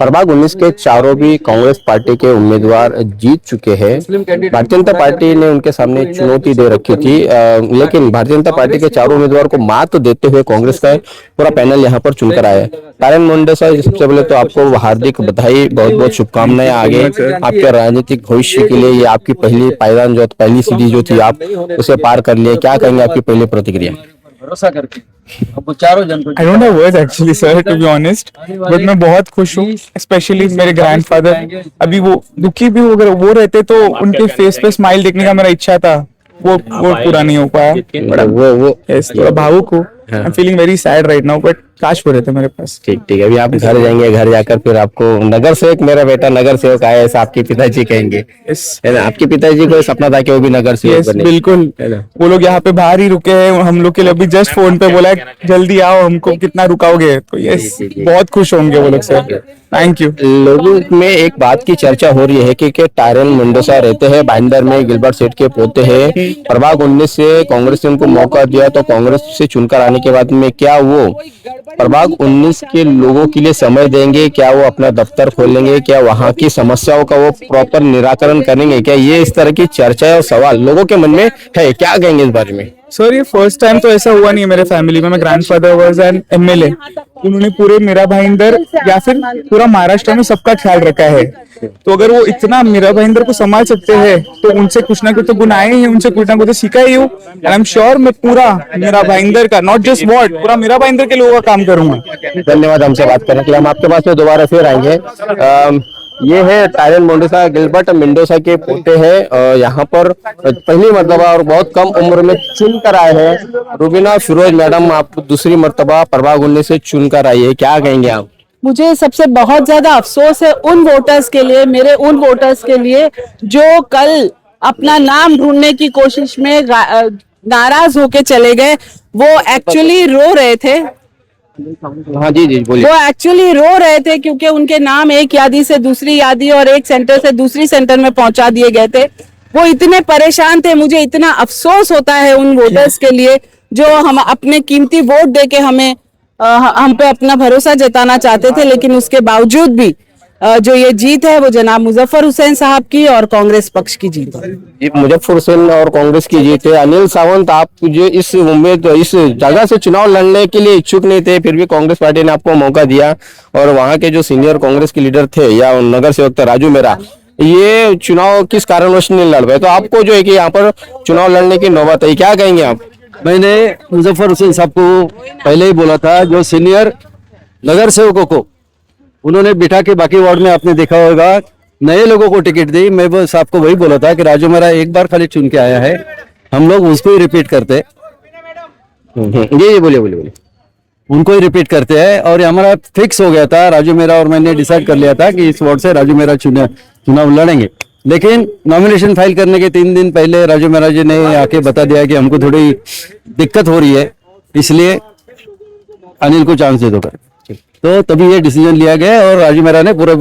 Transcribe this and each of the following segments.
प्रभाग 19 के चारों भी कांग्रेस पार्टी के उम्मीदवार जीत चुके हैं। भारतीय जनता पार्टी ने उनके सामने चुनौती दे रखी थी, लेकिन भारतीय जनता पार्टी के चारों उम्मीदवार को मात देते हुए कांग्रेस का पूरा पैनल यहां पर चुनकर आया है। तारण मुंडे साहब, सबसे पहले तो आपको हार्दिक बधाई, बहुत बहुत शुभकामनाएं आगे आपके राजनीतिक भविष्य के लिए। ये आपकी पहली पायदान जो पहली सीढ़ी जो थी, आप उसे पार कर लिए। क्या कहेंगे, आपकी पहली प्रतिक्रिया? भरोसा करके अब चारों जन को I don't have words actually, sir, to be honest. But मैं बहुत खुश हूँ, स्पेशली मेरे ग्रैंडफादर अभी वो दुखी भी हो गए, वो रहते तो उनके फेस पे स्माइल देखने का मेरा इच्छा था, वो पूरा नहीं हो पाया। वो Yes, थोड़ा भावुक हूँ। I'm feeling very sad right now, but काश वो रहते मेरे पास। ठीक ठीक, अभी आप घर जाएंगे, घर जाकर फिर आपको नगर सेवक, मेरा बेटा नगर सेवक आया, ऐसा आपके पिताजी कहेंगे, है ना? आपके पिताजी को सपना था कि वो भी नगर सेवक बने। बिल्कुल, वो लोग यहाँ पे बाहर ही रुके हैं, हम लोग के लिए अभी जस्ट फोन पे बोला है जल्दी आओ, हमको कितना रुकाओगे, तो यस बहुत खुश होंगे वो लोग सर। Thank you. लोगों में एक बात की चर्चा हो रही है कि तारण मुंडे साहब रहते हैं भाईंदर में, गिलबर्ट सेठ के पोते हैं। प्रभाग 19 से कांग्रेस ने उनको मौका दिया, तो कांग्रेस से चुनकर आने के बाद में क्या वो प्रभाग 19 के लोगों के लिए समय देंगे? क्या वो अपना दफ्तर खोलेंगे? क्या वहां की समस्याओं का वो प्रॉपर निराकरण करेंगे? क्या ये इस तरह की चर्चा और सवाल लोगों के मन में है? क्या कहेंगे इस बारे में? सर ये फर्स्ट टाइम तो ऐसा हुआ नहीं है मेरे फैमिली में। ग्रैंडफादर वाज एन एमएलए, उन्होंने पूरे मीरा भाईंदर या फिर पूरा महाराष्ट्र में सबका ख्याल रखा है। तो अगर वो इतना मीरा भाईंदर को संभाल सकते हैं तो उनसे कुछ ना कुछ तो गुण आए ही, उनसे कुछ ना कुछ तो सीखा ही हूँ। एंड आई एम श्योर मैं पूरा मीरा भाईंदर का, नॉट जस्ट वार्ड, पूरा मीरा भाईंदर के लोगों का काम करूंगा। धन्यवाद हमसे बात करने के लिए। हम आपके पास में दोबारा फिर आएंगे। ये है तारण मुंडे साहब, गिलबर्ट मेंडोजा के पोते हैं। यहाँ पर पहली मर्तबा और बहुत कम उम्र में चुनकर आए हैं। रुबीना फिरोज मैडम, आप दूसरी मर्तबा प्रभाग 19 से चुनकर आई है, क्या कहेंगे आप? मुझे सबसे बहुत ज्यादा अफसोस है उन वोटर्स के लिए, मेरे उन वोटर्स के लिए जो कल अपना नाम ढूंढने की कोशिश में नाराज होके चले गए। वो एक्चुअली रो रहे थे। हाँ जी जी बोलिए। वो एक्चुअली रो रहे थे क्योंकि उनके नाम एक यादी से दूसरी यादी और एक सेंटर से दूसरी सेंटर में पहुंचा दिए गए थे। वो इतने परेशान थे। मुझे इतना अफसोस होता है उन वोटर्स के लिए जो हम अपने कीमती वोट देके हम पे अपना भरोसा जताना चाहते थे, लेकिन उसके बावजूद भी जो ये जीत है वो जनाब मुजफ्फर हुसैन साहब की और कांग्रेस पक्ष की जीत है। मुजफ्फर हुसैन और कांग्रेस की जीत है। अनिल सावंत, आप जो इस जगह से चुनाव लड़ने के लिए इच्छुक नहीं थे, फिर भी कांग्रेस पार्टी ने आपको मौका दिया, और वहां के जो सीनियर कांग्रेस के लीडर थे या नगर सेवक थे राजू मेरा, ये चुनाव किस कारणवश नहीं लड़ पाए, तो आपको जो है कि यहाँ पर चुनाव लड़ने की नौबत आई, क्या कहेंगे आप? मैंने मुजफ्फर हुसैन साहब को पहले ही बोला था, जो सीनियर नगर सेवकों को उन्होंने बिठा के, बाकी वार्ड में आपने देखा होगा नए लोगों को टिकट दी। मैं वो साहब को वही बोला था कि राजू मेरा एक बार खाली चुन के आया है, हम लोग उसको ही रिपीट करते। ये बोलिए बोलिए बोलिए। उनको ही रिपीट करते हैं, और हमारा फिक्स हो गया था राजू मेरा, और मैंने डिसाइड कर लिया था कि इस वार्ड से राजू मेरा चुनाव लड़ेंगे। लेकिन नॉमिनेशन फाइल करने के 3 दिन पहले राजू मेरा जी ने आके बता दिया कि हमको थोड़ी दिक्कत हो रही है, इसलिए अनिल को चांस दे दो कर। तो तभी ये डिसीजन लिया गया, और राजू मेरा ने पूरे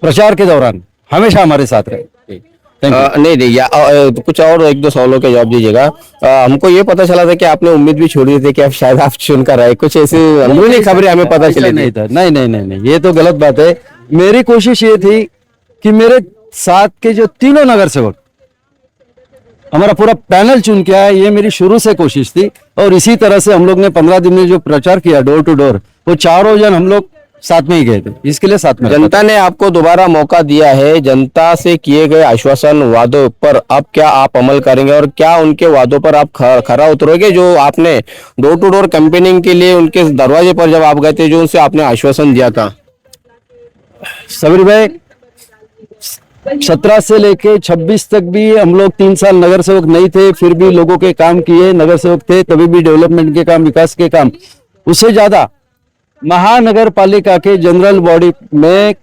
प्रचार के दौरान हमेशा हमारे साथ रहे। नहीं या कुछ और 1-2 सवालों के जवाब दीजिएगा। हमको ये पता चला था कि आपने उम्मीद भी छोड़ी थी कि आप शायद आप चुनकर आए, कुछ ऐसी अंदरूनी खबरें हमें पता चली नहीं था। नहीं नहीं नहीं नहीं, ये तो गलत बात है। मेरी कोशिश ये थी कि मेरे साथ के जो तीनों नगर सेवक, हमारा पूरा पैनल चुन के आया, ये मेरी शुरू से कोशिश थी। और इसी तरह से हम लोग ने 15 दिन में जो प्रचार किया डोर टू डोर, वो चारों जन हम लोग साथ में ही गए थे, इसके लिए साथ में। जनता ने आपको दोबारा मौका दिया है, जनता से किए गए आश्वासन वादों पर अब क्या आप अमल करेंगे, और क्या उनके वादों पर आप खरा उतरोगे? जो आपने डोर टू डोर कैंपेनिंग के लिए उनके दरवाजे पर जब आप गए थे, जो उनसे आपने आश्वासन दिया था? सबरी भाई, 17 से लेके 26 तक भी हम लोग 3 साल नगर सेवक नहीं थे, फिर भी लोगों के काम किए। नगर सेवक थे तभी भी डेवलपमेंट के काम, विकास के काम। उससे ज्यादा महानगर पालिका के जनरल बॉडी में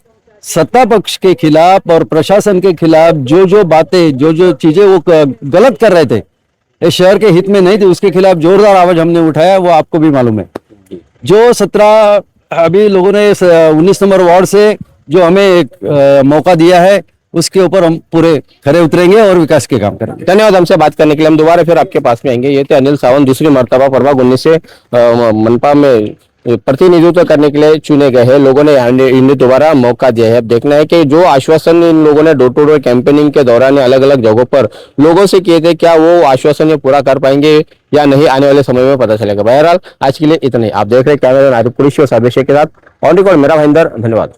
सत्ता पक्ष के खिलाफ और प्रशासन के खिलाफ जो बातें, जो चीजें वो गलत कर रहे थे, ये शहर के हित में नहीं थी, उसके खिलाफ जोरदार आवाज हमने उठाया। वो आपको भी मालूम है। जो 17 अभी लोगों ने 19 नंबर वार्ड से जो हमें एक मौका दिया है, उसके ऊपर हम पूरे खरे उतरेंगे और विकास के काम करेंगे। धन्यवाद हमसे बात करने के लिए। हम दोबारा फिर आपके पास में आएंगे। ये थे अनिल सावंत, दूसरी मर्तबा प्रभाग 19 से मनपा में प्रतिनिधित्व करने के लिए चुने गए हैं। लोगों ने इन्हें दोबारा मौका दिया है। अब देखना है कि जो आश्वासन इन लोगों ने डोर टू डोर कैंपेनिंग के दौरान अलग अलग जगहों पर लोगों से किए थे, क्या वो आश्वासन ये पूरा कर पाएंगे या नहीं, आने वाले समय में पता चलेगा। बहरहाल आज के लिए इतना ही। आप देख रहे हैं कैमरा आरिफ कुरैशी और साबिर शेख के साथ ऑन रिकॉर्ड मेरा भाईंदर। धन्यवाद।